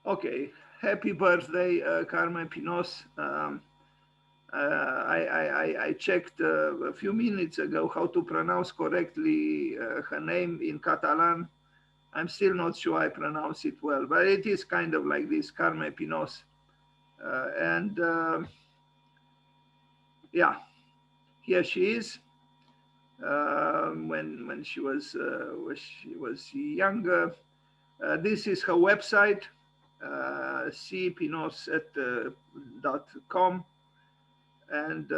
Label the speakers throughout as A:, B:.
A: Okay, happy birthday, Carme Pinos. I checked a few minutes ago how to pronounce correctly her name in Catalan. I'm still not sure I pronounce it well, but it is kind of like this, Carme Pinos. And yeah, here she is. When she was younger. This is her website, cpinos.com, and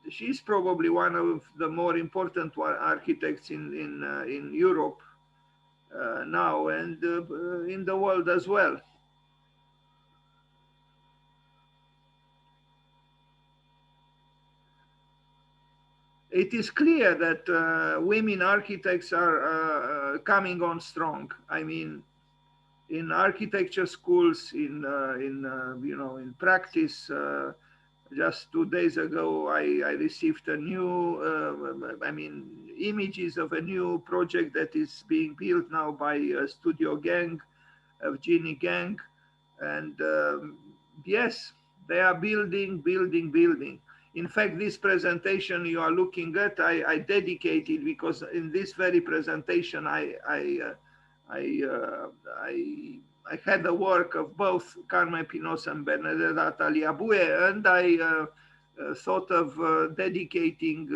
A: she's probably one of the more important architects in Europe now and in the world as well. It is clear that women architects are coming on strong. I mean, in architecture schools, in practice. Just 2 days ago, I received a new, images of a new project that is being built now by Studio Gang, of Genie Gang, and yes, they are building, building, building. In fact, this presentation you are looking at, I dedicated because in this very presentation, I, uh, I, I had the work of both Carme Pinos and Bernadetta Taliabue, and I thought of dedicating,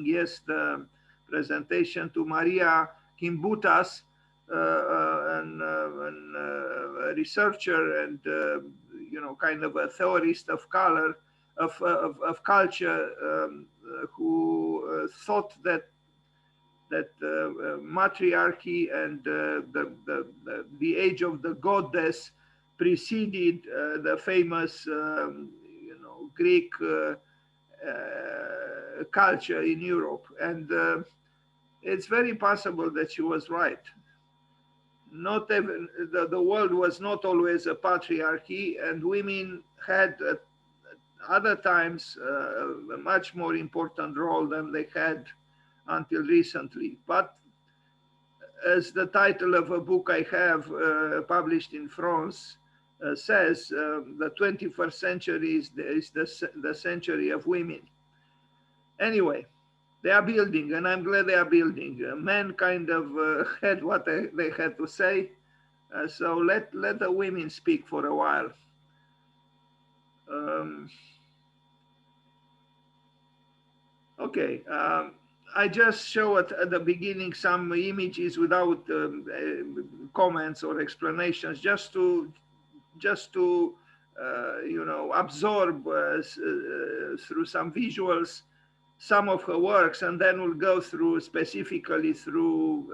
A: yes, the presentation to Maria Kimbutas, a researcher and kind of a theorist of color, of culture, who thought that matriarchy and the age of the goddess preceded the famous Greek culture in Europe, and it's very possible that she was right. Not even the world was not always a patriarchy, and women had at other times a much more important role than they had until recently. But as the title of a book I have published in France says, the 21st century is the century of women. Anyway, they are building, and I'm glad they are building. Men kind of had what they had to say, so let the women speak for a while. Um, okay, I just show at the beginning some images without comments or explanations, just to absorb through some visuals some of her works, and then we'll go through specifically through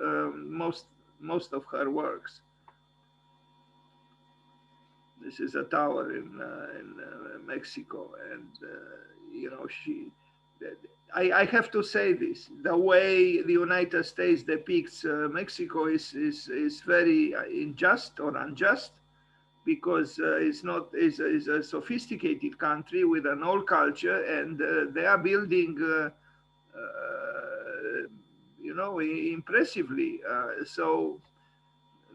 A: most of her works. This is a tower in Mexico, and she. I have to say this: the way the United States depicts Mexico is very unjust or unjust, because it's not is a sophisticated country with an old culture, and they are building, impressively. So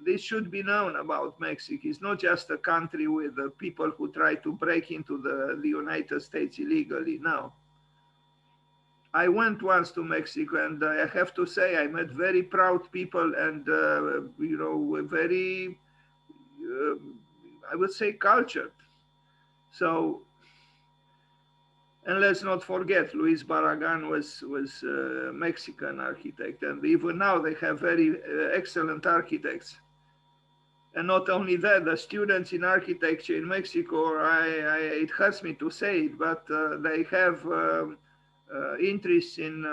A: this should be known about Mexico. It's not just a country with people who try to break into the United States illegally. No. I went once to Mexico, and I have to say I met very proud people, and very, uh, I would say, cultured. So, and let's not forget, Luis Barragan was Mexican architect, and even now they have very excellent architects. And not only that, the students in architecture in Mexico, it hurts me to say it, but they have interests in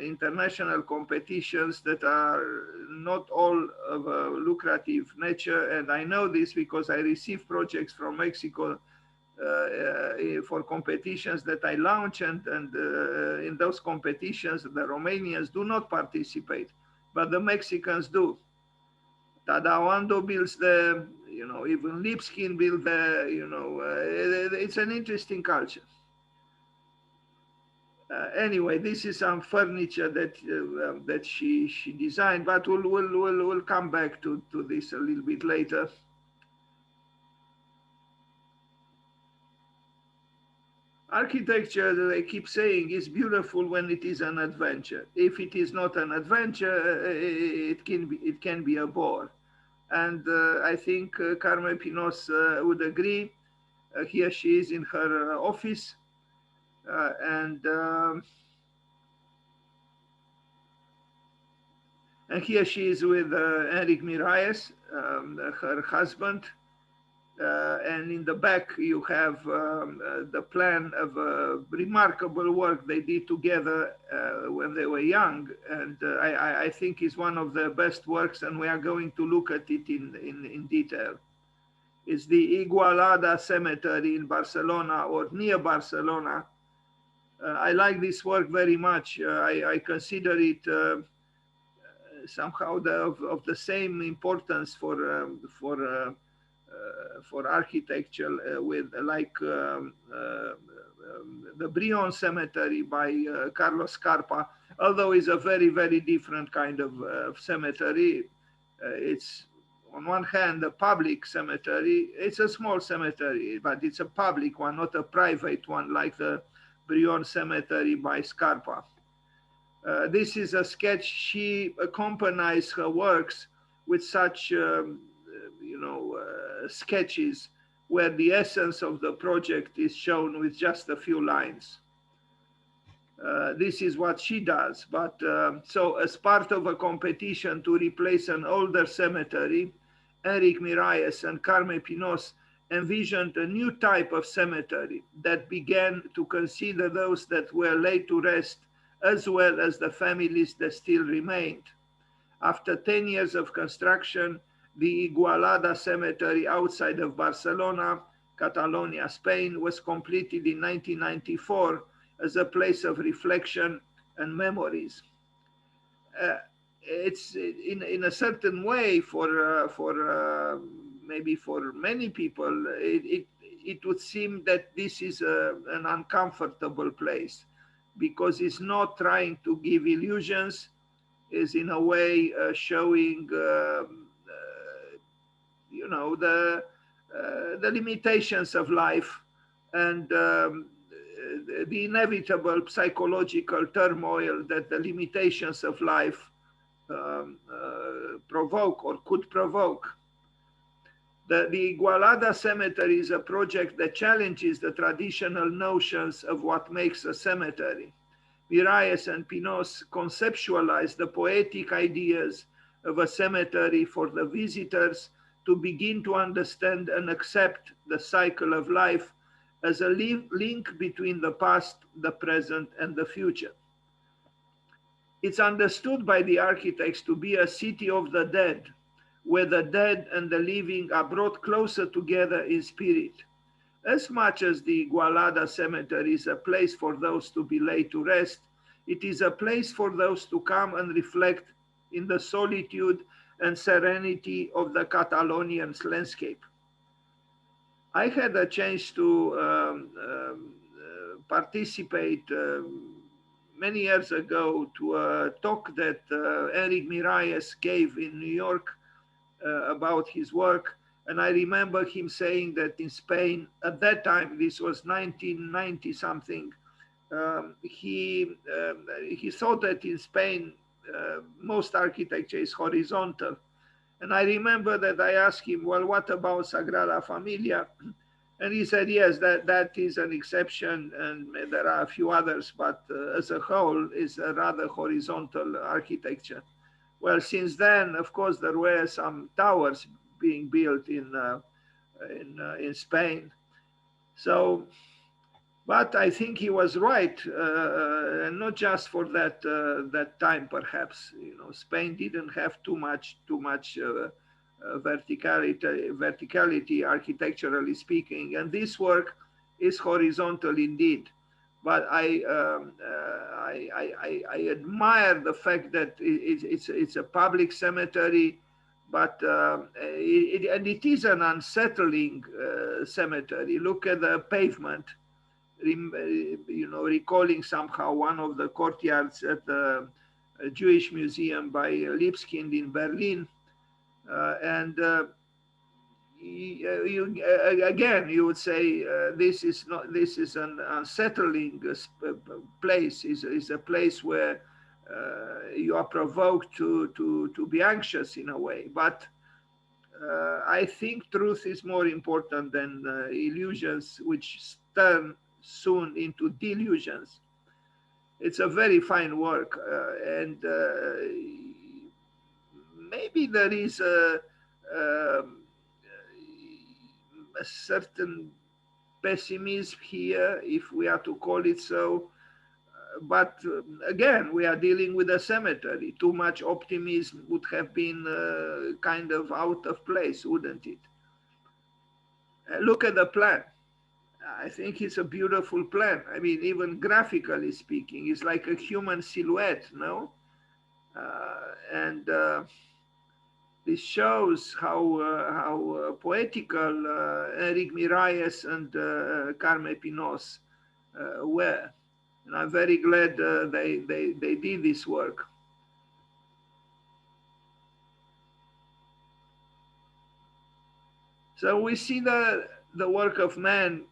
A: international competitions that are not all of a lucrative nature. And I know this because I receive projects from Mexico for competitions that I launch, and in those competitions, the Romanians do not participate, but the Mexicans do. Tadawando builds the, even Lipskin built the, it's an interesting culture. Anyway, this is some furniture that that she designed, but we'll come back to this a little bit later. Architecture, as I keep saying, is beautiful when it is an adventure. If it is not an adventure, it can be a bore. And I think Carme Pinos would agree. Here she is in her office, and here she is with Enric Miralles, her husband. And in the back, you have the plan of remarkable work they did together when they were young. And I think is one of the best works, and we are going to look at it in detail. It's the Igualada cemetery in Barcelona, or near Barcelona. I like this work very much. I consider it somehow of the same importance for architecture with the Brion Cemetery by Carlos Scarpa, although it's a very, very different kind of cemetery. It's on one hand a public cemetery. It's a small cemetery, but it's a public one, not a private one like the Brion Cemetery by Scarpa. This is a sketch. She accompanies her works with such sketches where the essence of the project is shown with just a few lines. This is what she does. But so as part of a competition to replace an older cemetery, Enric Miralles and Carme Pinos envisioned a new type of cemetery that began to consider those that were laid to rest as well as the families that still remained. After 10 years of construction, the Igualada cemetery outside of Barcelona, Catalonia, Spain, was completed in 1994 as a place of reflection and memories. It's in a certain way maybe for many people, it would seem that this is an uncomfortable place because it's not trying to give illusions, is in a way showing the limitations of life and the inevitable psychological turmoil that the limitations of life provoke or could provoke. The Igualada cemetery is a project that challenges the traditional notions of what makes a cemetery. Miralles and Pinos conceptualize the poetic ideas of a cemetery for the visitors to begin to understand and accept the cycle of life as a link between the past, the present, and the future. It's understood by the architects to be a city of the dead, where the dead and the living are brought closer together in spirit. As much as the Igualada cemetery is a place for those to be laid to rest, it is a place for those to come and reflect in the solitude and serenity of the Catalonian landscape. I had a chance to participate many years ago to a talk that Enric Miralles gave in New York about his work. And I remember him saying that in Spain, at that time, this was 1990 something, he thought that in Spain, most architecture is horizontal. And I remember that I asked him, well, what about Sagrada Familia? And he said, yes, that is an exception, and there are a few others, but as a whole, is a rather horizontal architecture. Well, since then, of course, there were some towers being built in Spain. So, but I think he was right, and not just for that time, perhaps. Spain didn't have too much verticality, architecturally speaking, and this work is horizontal indeed. But I admire the fact that it's a public cemetery, but it is an unsettling cemetery. Look at the pavement. recalling somehow one of the courtyards at the Jewish Museum by Libeskind in Berlin. And again, you would say this is an unsettling place. Is a place where you are provoked to be anxious in a way. But I think truth is more important than illusions, which turn soon into delusions. It's a very fine work, and maybe there is a certain pessimism here, if we are to call it so. But again, we are dealing with a cemetery. Too much optimism would have been kind of out of place, wouldn't it? Look at the plan. I think it's a beautiful plan. I mean, even graphically speaking, it's like a human silhouette, no? And this shows how poetical Enric Miralles and Carme Pinos were. And I'm very glad they did this work. So we see the work of man,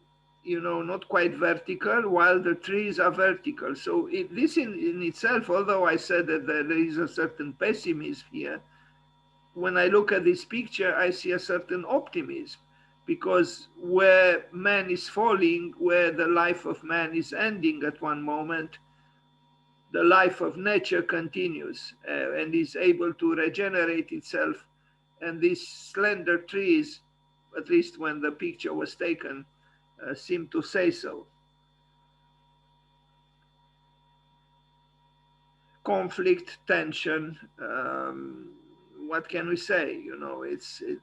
A: not quite vertical, while the trees are vertical. So this in itself, although I said that there is a certain pessimism here, when I look at this picture, I see a certain optimism, because where man is falling, where the life of man is ending at one moment, the life of nature continues and is able to regenerate itself. And these slender trees, at least when the picture was taken, seem to say so. Conflict, tension, what can we say?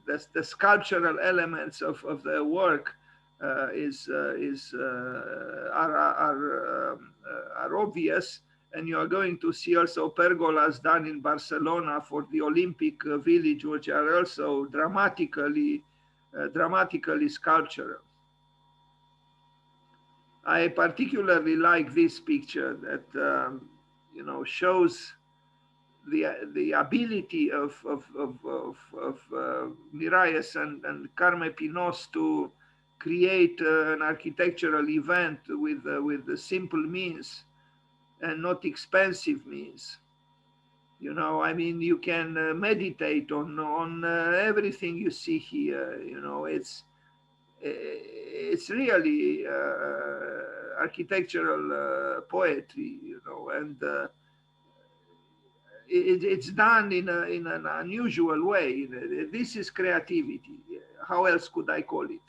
A: The sculptural elements of the work are obvious, and you are going to see also pergolas done in Barcelona for the Olympic Village, which are also dramatically sculptural. I particularly like this picture that shows the ability of Miralles and Carme Pinos to create an architectural event with the simple means and not expensive means. I mean, you can meditate on everything you see here. It's really architectural poetry, and it's done in an unusual way. This is creativity. How else could I call it?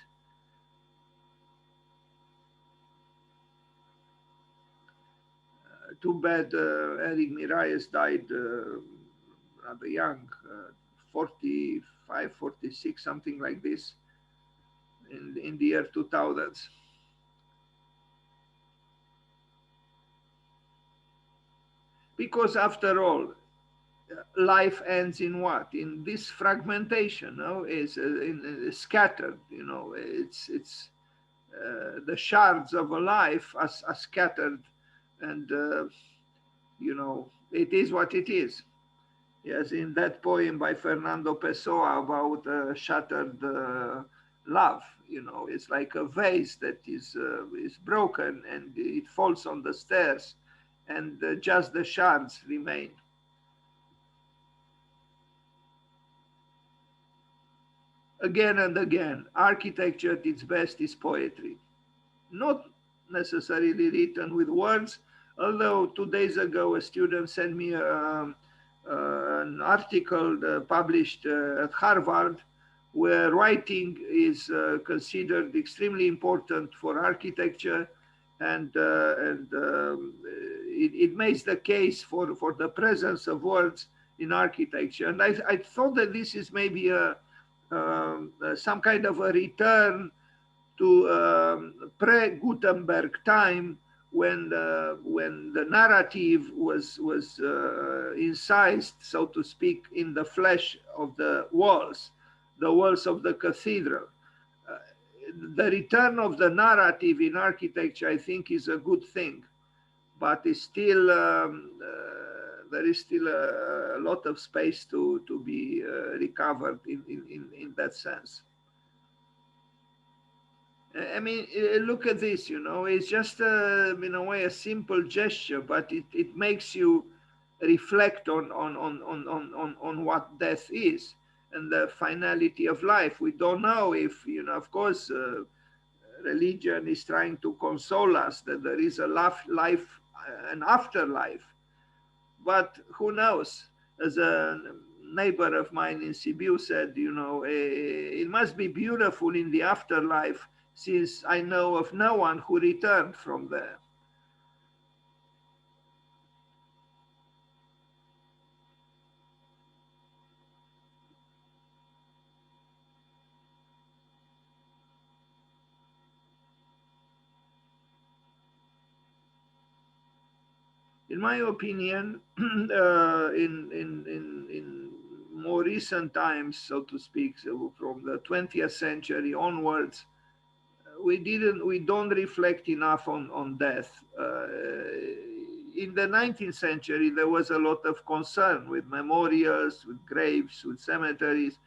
A: Too bad Enric Miralles died rather young, 45, 46, something like this, in the year 2000s. Because after all, life ends in what? In this fragmentation, is scattered. It's the shards of a life are scattered, and it is what it is. Yes, in that poem by Fernando Pessoa about shattered love, it's like a vase that is broken and it falls on the stairs, and just the shards remain. Again and again, architecture at its best is poetry. Not necessarily written with words, although 2 days ago a student sent me an article published at Harvard, where writing is considered extremely important for architecture, and it makes the case for the presence of words in architecture. And I thought that this is maybe some kind of a return to pre-Gutenberg time, when the narrative was incised, so to speak, in the flesh of the walls of the cathedral. the return of the narrative in architecture, I think, is a good thing, but it's still there is still a lot of space to be recovered in that sense. I mean, look at this, you know, it's just in a way a simple gesture, but it makes you reflect on what death is and the finality of life. We don't know if, you know, of course, religion is trying to console us that there is a life, an afterlife, but who knows? As a neighbor of mine in Sibiu said, you know, it must be beautiful in the afterlife, since I know of no one who returned from there. In my opinion, in more recent times, so to speak, so from the 20th century onwards, we don't reflect enough on death. In the 19th century, there was a lot of concern with memorials, with graves, with cemeteries.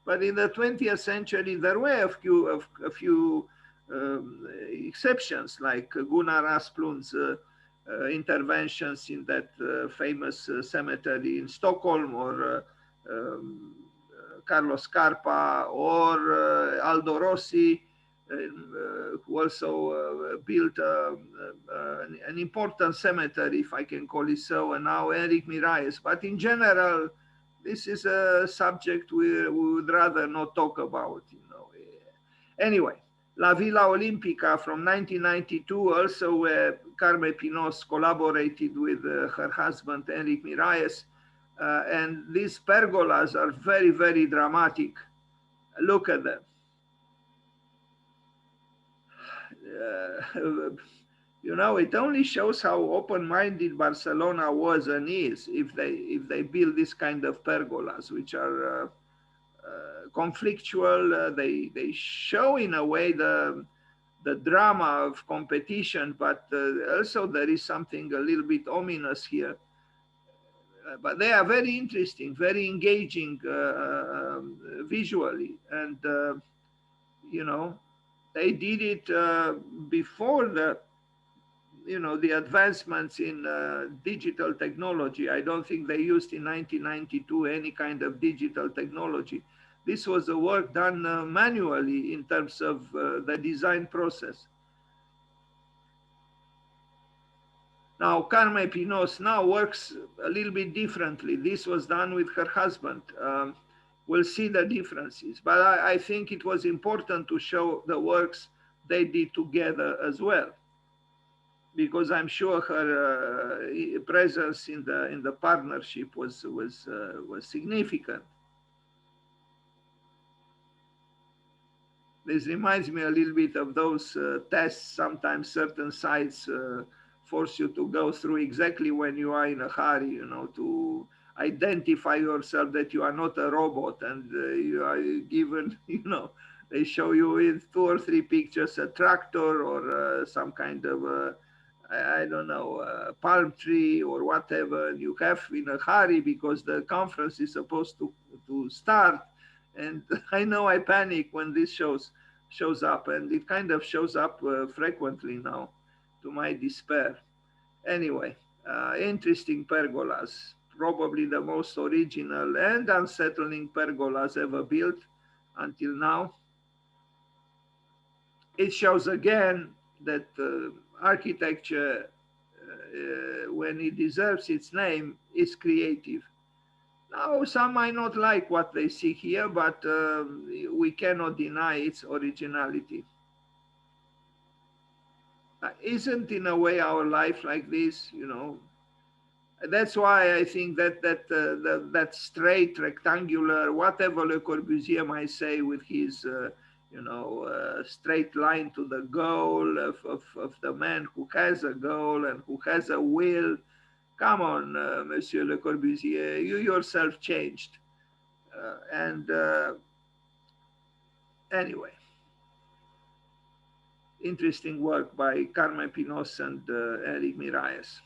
A: But in the 20th century, there were a few exceptions, like Gunnar Asplund's interventions in that famous cemetery in Stockholm, or Carlo Scarpa, or Aldo Rossi, who also built an important cemetery, if I can call it so, and now Enric Miralles. But in general, this is a subject we would rather not talk about, you know. Anyway, La Villa Olimpica from 1992, also where Carme Pinos collaborated with her husband, Enric Miralles. And these pergolas are very, very dramatic. Look at them. You know, it only shows how open-minded Barcelona was and is if they build this kind of pergolas, which are conflictual. They show in a way the drama of competition, but also there is something a little bit ominous here. But they are very interesting, very engaging visually, and you know, they did it before the, you know, the advancements in digital technology. I don't think they used in 1992 any kind of digital technology. This was a work done manually in terms of the design process. Now, Carme Pinos now works a little bit differently. This was done with her husband. We'll see the differences, but I think it was important to show the works they did together as well, because I'm sure her presence in the partnership was significant. This reminds me a little bit of those tests. Sometimes certain sites force you to go through exactly when you are in a hurry, you know, to identify yourself that you are not a robot, and you are given, you know, they show you with 2 or 3 pictures a tractor or some kind of I don't know, palm tree or whatever. You have in a hurry because the conference is supposed to start. And I know I panic when this shows up, and it kind of shows up frequently now, to my despair. Anyway, interesting pergolas, probably the most original and unsettling pergolas ever built until now. It shows again that architecture, when it deserves its name, is creative. Now, some might not like what they see here, but we cannot deny its originality. Isn't in a way our life like this, you know? That's why I think that straight, rectangular, whatever Le Corbusier might say with his, you know, straight line to the goal of the man who has a goal and who has a will. Come on, Monsieur Le Corbusier, you yourself changed. Anyway, interesting work by Carme Pinos and Eric Miralles.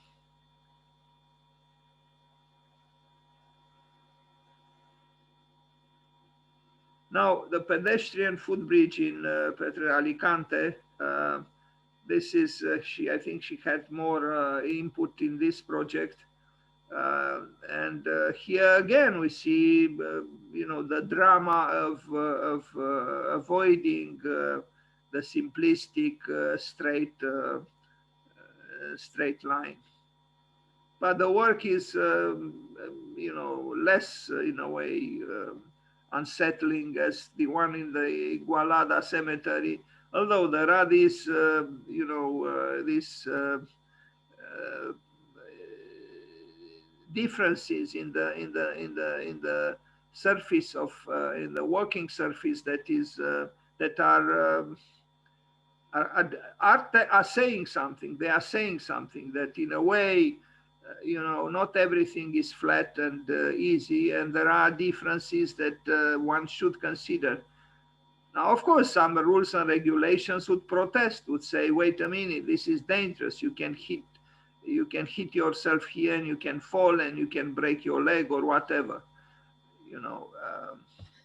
A: Now, the pedestrian footbridge in Petre Alicante, this is, I think she had more input in this project. And here again, we see, the drama of avoiding the simplistic straight line. But the work is, less in a way unsettling as the one in the Igualada cemetery. Although there are these, differences in the surface of in the walking surface that is that are saying something. They are saying something that in a way, not everything is flat and easy, and there are differences that one should consider. Now, of course, some rules and regulations would protest, would say, wait a minute, this is dangerous. You can hit yourself here, and you can fall, and you can break your leg or whatever.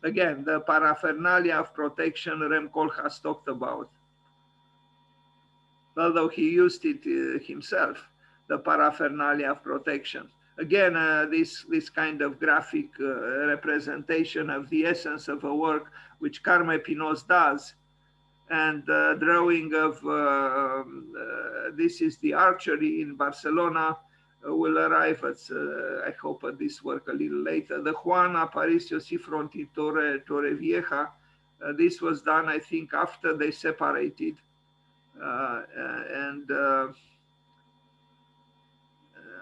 A: Again, the paraphernalia of protection Rem Koolhaas talked about, although he used it himself, the paraphernalia of protection. Again, this kind of graphic representation of the essence of a work, which Carme Pinos does, and drawing of, this is the archery in Barcelona, will arrive at, I hope, at this work a little later. The Juan Aparicio Cifronti Torre Vieja, this was done, I think, after they separated.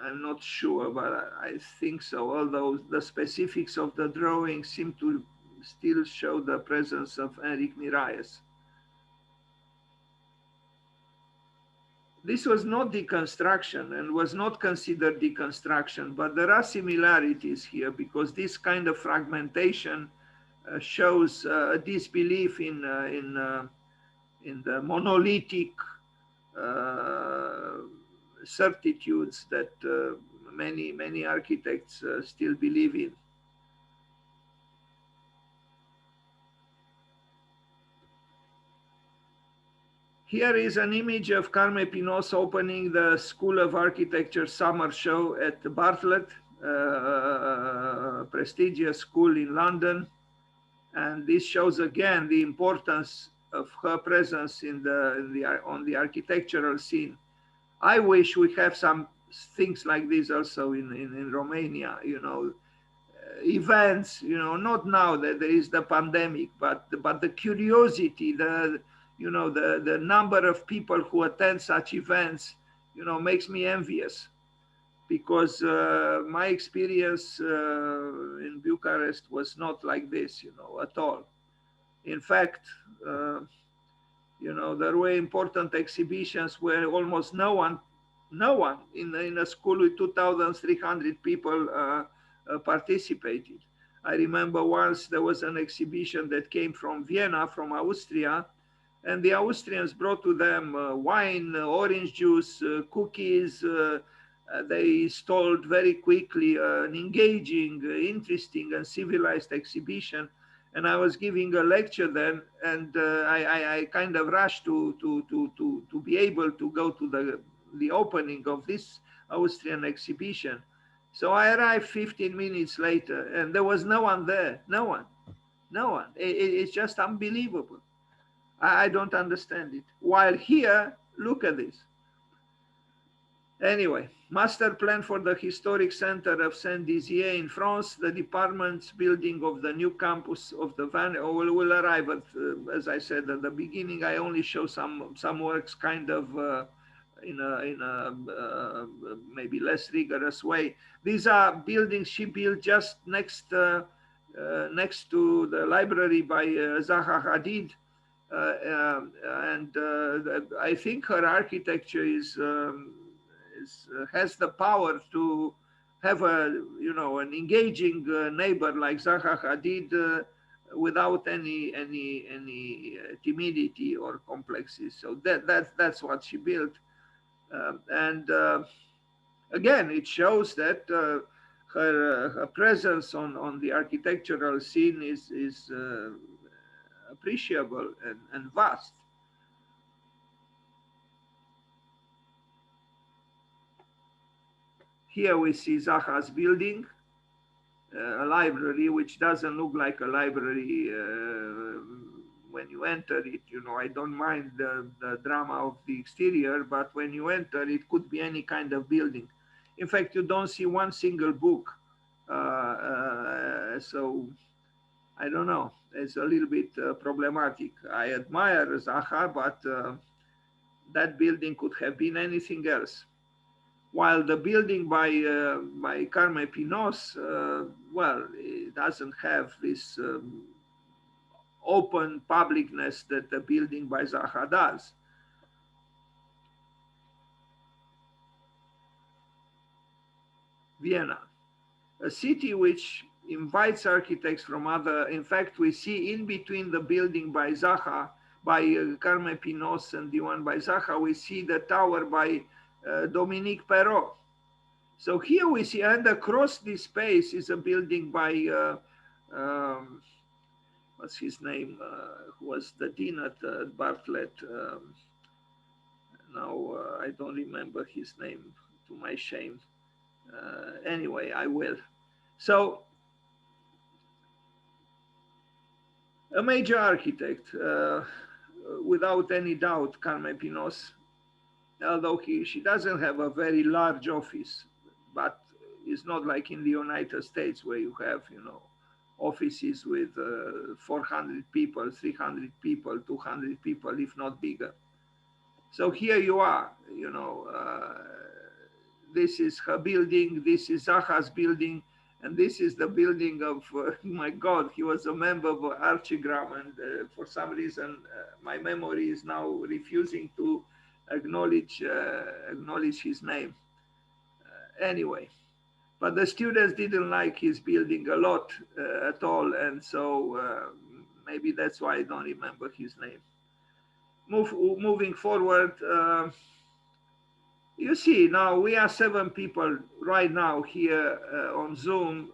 A: I'm not sure, but I think so, although the specifics of the drawing seem to still show the presence of Eric Miralles. This was not deconstruction and was not considered deconstruction, but there are similarities here because this kind of fragmentation shows a disbelief in the monolithic certitudes that many architects still believe in. Here is an image of Carme Pinos opening the School of Architecture summer show at Bartlett, prestigious school in London. And this shows again the importance of her presence on the architectural scene. I wish we have some things like this also in Romania, events, not now that there is the pandemic, but the curiosity, the number of people who attend such events, makes me envious, because my experience in Bucharest was not like this, at all. In fact, there were important exhibitions where almost no one in a school with 2,300 people participated. I remember once there was an exhibition that came from Vienna, from Austria, and the Austrians brought to them wine, orange juice, cookies. They installed very quickly an engaging, interesting, and civilized exhibition. And I was giving a lecture then, and I kind of rushed to be able to go to the opening of this Austrian exhibition. So I arrived 15 minutes later, and there was no one there. No one. It's just unbelievable. I don't understand it. While here, look at this. Anyway, master plan for the historic center of Saint-Dizier in France, the department's building of the new campus of the Van will arrive at, as I said at the beginning, I only show some works kind of in a maybe less rigorous way. These are buildings she built just next to the library by Zaha Hadid. And I think her architecture has the power to have an engaging neighbor like Zaha Hadid without any timidity or complexes. So that's what she built. And again, it shows that her presence on the architectural scene is appreciable and vast. Here we see Zaha's building, a library, which doesn't look like a library when you enter it. You know, I don't mind the drama of the exterior, but when you enter, it could be any kind of building. In fact, you don't see one single book. So I don't know. It's a little bit problematic. I admire Zaha, but that building could have been anything else. While the building by Carme Pinos, well, it doesn't have this open publicness that the building by Zaha does. Vienna, a city which invites architects from other, in fact, we see in between the building by Zaha, by Carme Pinos and the one by Zaha, we see the tower by Dominique Perrault. So here we see, and across this space is a building by, what's his name, who was the dean at Bartlett. Now I don't remember his name, to my shame. Anyway, I will. So a major architect, without any doubt, Carme Pinos, although she doesn't have a very large office, but it's not like in the United States where you have, you know, offices with 400 people, 300 people, 200 people, if not bigger. So here you are, you know, this is her building, this is Zaha's building, and this is the building of, my God, he was a member of Archigram, and for some reason, my memory is now refusing to acknowledge his name. Anyway, but the students didn't like his building a lot at all, and so maybe that's why I don't remember his name. Moving forward, you see, now we are 7 people right now here on Zoom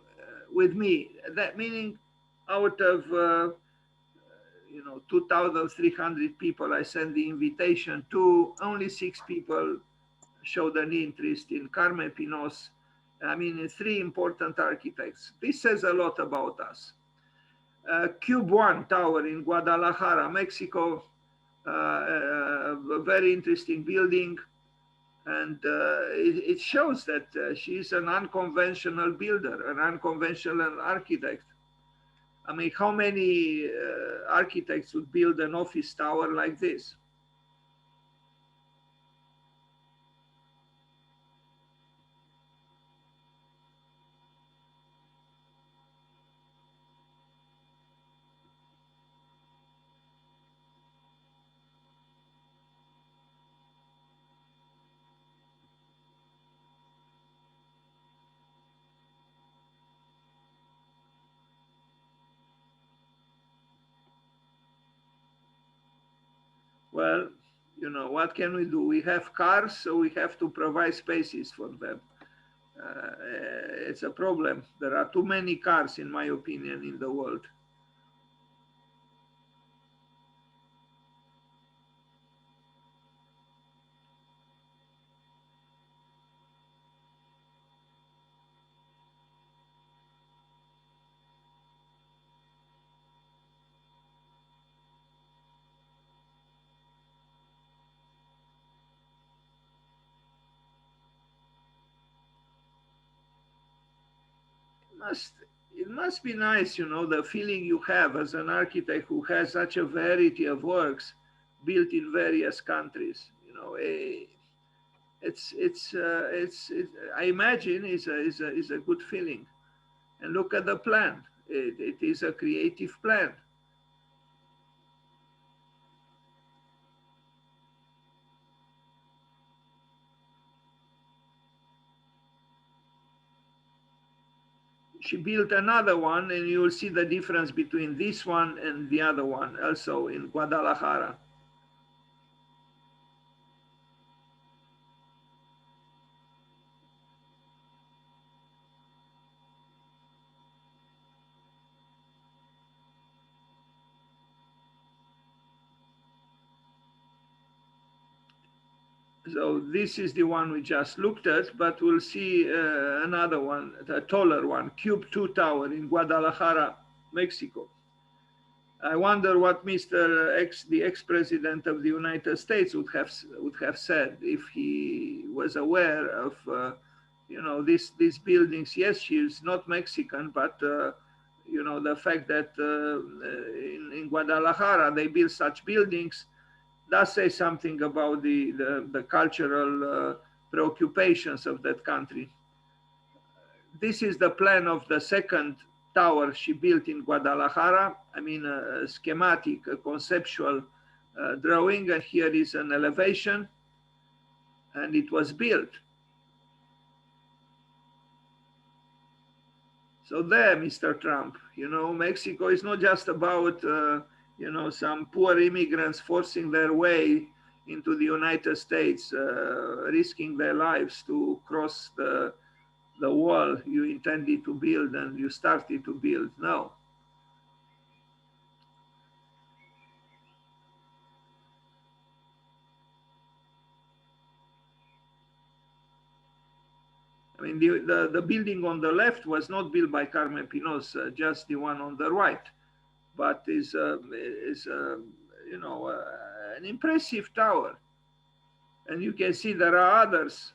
A: with me. That meaning out of, 2,300 people I sent the invitation to, only 6 people showed an interest in Carme Pinos. I mean, 3 important architects. This says a lot about us. Cube 1 Tower in Guadalajara, Mexico, a very interesting building. And it shows that she's an unconventional builder, an unconventional architect. I mean, how many architects would build an office tower like this? Well, you know, what can we do? We have cars, so we have to provide spaces for them. It's a problem. There are too many cars, in my opinion, in the world. Must it must be nice, you know, the feeling you have as an architect who has such a variety of works built in various countries. You know, I imagine is a good feeling. And look at the plan. It is a creative plan. she built another one, and you will see the difference between this one and the other one, also in Guadalajara. So this is the one we just looked at, but we'll see another one, a taller one, Cube 2 Tower in Guadalajara, Mexico. I wonder what the ex-president of the United States would have said if he was aware of, these buildings. Yes, she's not Mexican, but the fact that in Guadalajara they build such buildings does say something about the cultural preoccupations of that country. This is the plan of the second tower she built in Guadalajara. I mean, a schematic, a conceptual drawing, and here is an elevation, and it was built. So there, Mr. Trump, Mexico is not just about, some poor immigrants forcing their way into the United States, risking their lives to cross the wall you intended to build and you started to build. No. I mean, the building on the left was not built by Carme Pinos, just the one on the right, but is an impressive tower. And you can see there are others.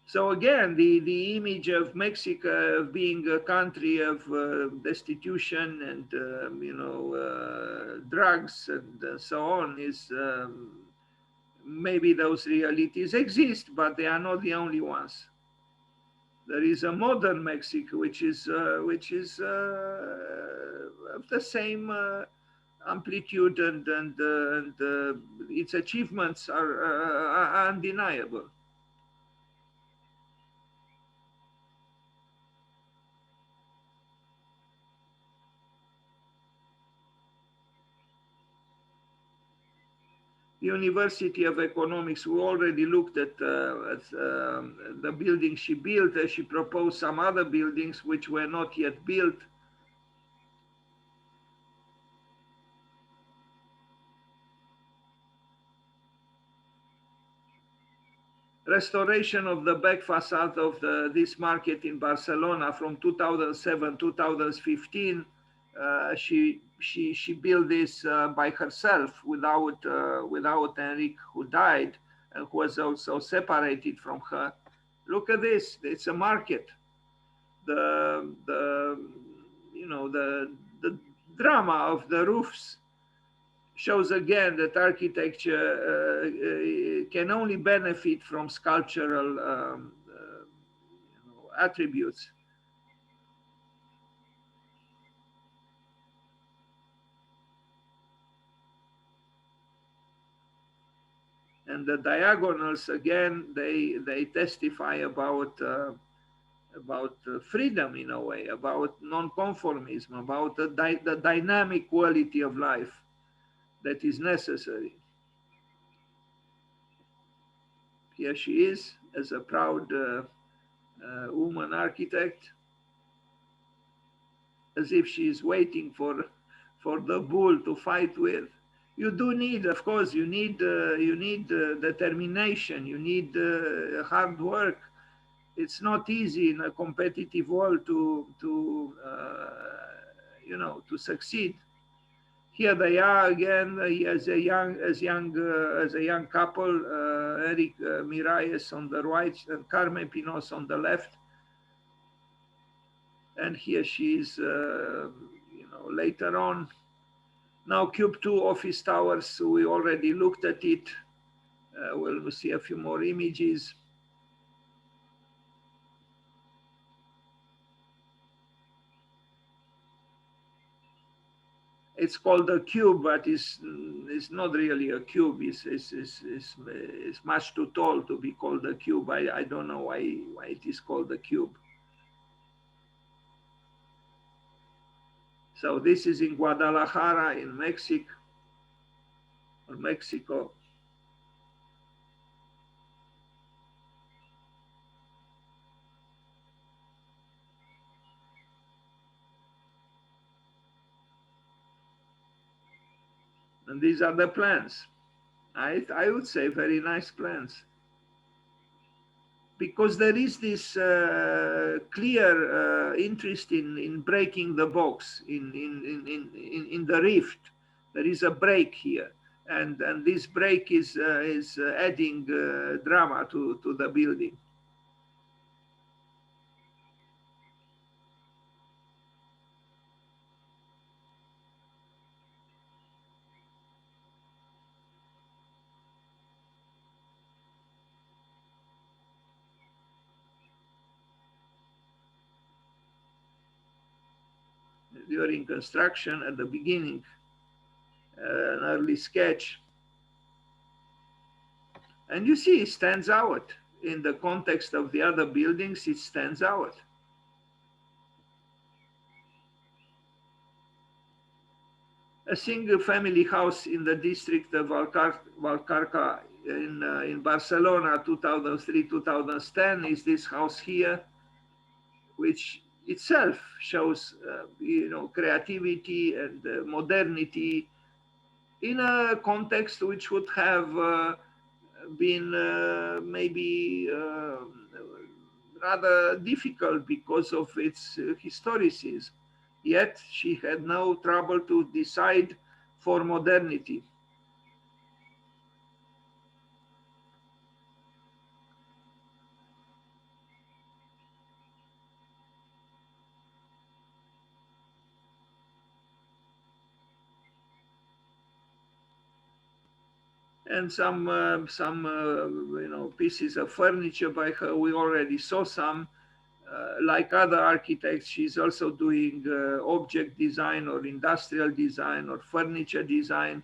A: So again, the image of Mexico being a country of destitution and drugs and so on is maybe those realities exist, but they are not the only ones. There is a modern Mexico which is of the same amplitude, and its achievements are undeniable. University of Economics, we already looked at the building she built. She proposed some other buildings which were not yet built. Restoration of the back facade of this market in Barcelona from 2007-2015. She built this by herself without Enrique, who died and who was also separated from her. Look at this; it's a market. The drama of the roofs shows again that architecture can only benefit from sculptural attributes. And the diagonals, again, they testify about freedom in a way, about non-conformism, about the dynamic quality of life that is necessary. Here she is as a proud woman architect, as if she is waiting for the bull to fight with. You do need, of course, you need determination, you need hard work. It's not easy in a competitive world to succeed. Here they are again as a young couple, Eric Miralles on the right and Carme Pinos on the left. And here she is, later on. Now Cube 2 office towers, we already looked at it. We'll see a few more images. It's called a cube, but it's not really a cube. It's much too tall to be called a cube. I don't know why it is called a cube. So this is in Guadalajara in Mexico, or Mexico. And these are the plans. I would say very nice plans. Because there is this clear interest in breaking the box, in the rift. There is a break here. And this break is adding drama to the building. During construction at the beginning, an early sketch. And you see, it stands out. In the context of the other buildings, it stands out. A single family house in the district of Valcarca in Barcelona, 2003-2010 is this house here, which itself shows creativity and modernity in a context which would have been maybe rather difficult because of its historicism. Yet she had no trouble to decide for modernity. And some pieces of furniture by her. We already saw some. Like other architects, she's also doing object design or industrial design or furniture design.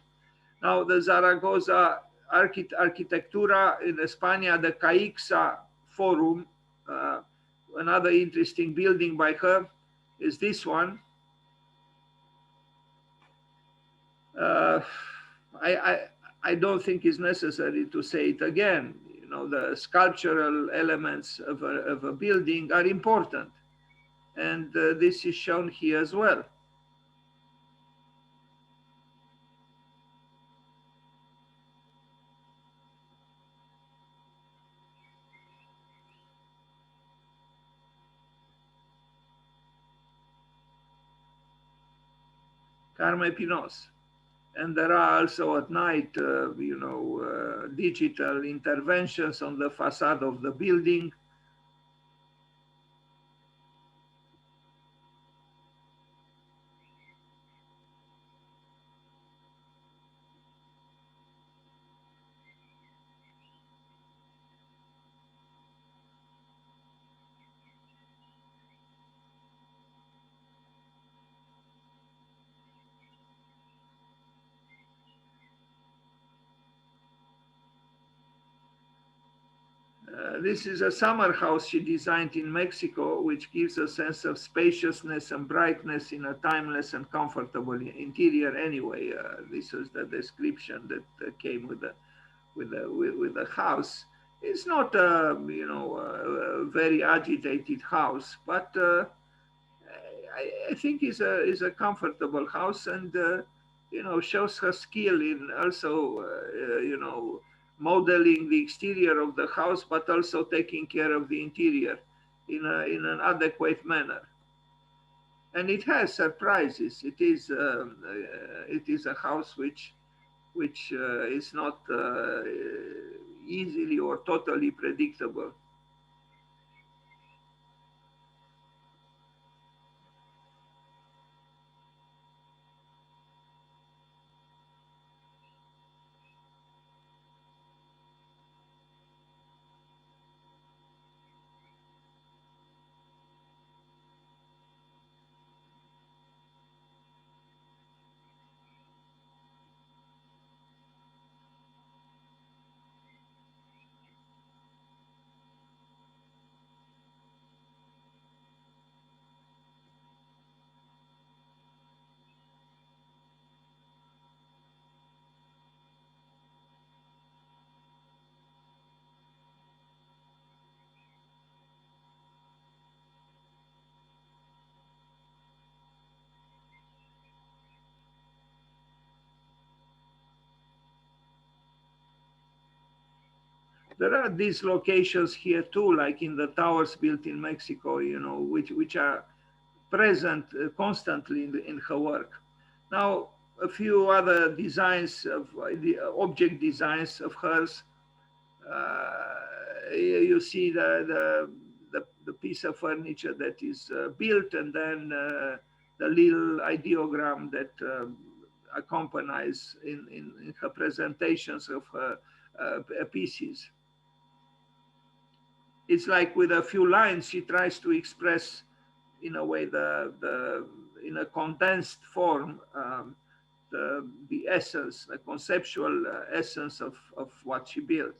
A: Now the Zaragoza Arquitectura in España, the Caixa Forum, another interesting building by her is this one. I don't think it's necessary to say it again. The sculptural elements of a building are important. And this is shown here as well. Carme Pinos. And there are also at night, digital interventions on the facade of the building. This is a summer house she designed in Mexico, which gives a sense of spaciousness and brightness in a timeless and comfortable interior. Anyway, this was the description that came with the house. It's not a very agitated house, but I think is a comfortable house, and shows her skill in also modeling the exterior of the house, but also taking care of the interior in an adequate manner. And it has surprises. It is a house which is not easily or totally predictable. There are these locations here too, like in the towers built in Mexico, you know, which are present constantly in her work. Now, a few other designs of the object designs of hers. You see the piece of furniture that is built, and then the little ideogram that accompanies in her presentations of her pieces. It's like with a few lines, she tries to express, in a way, in a condensed form, the essence, the conceptual essence of what she built.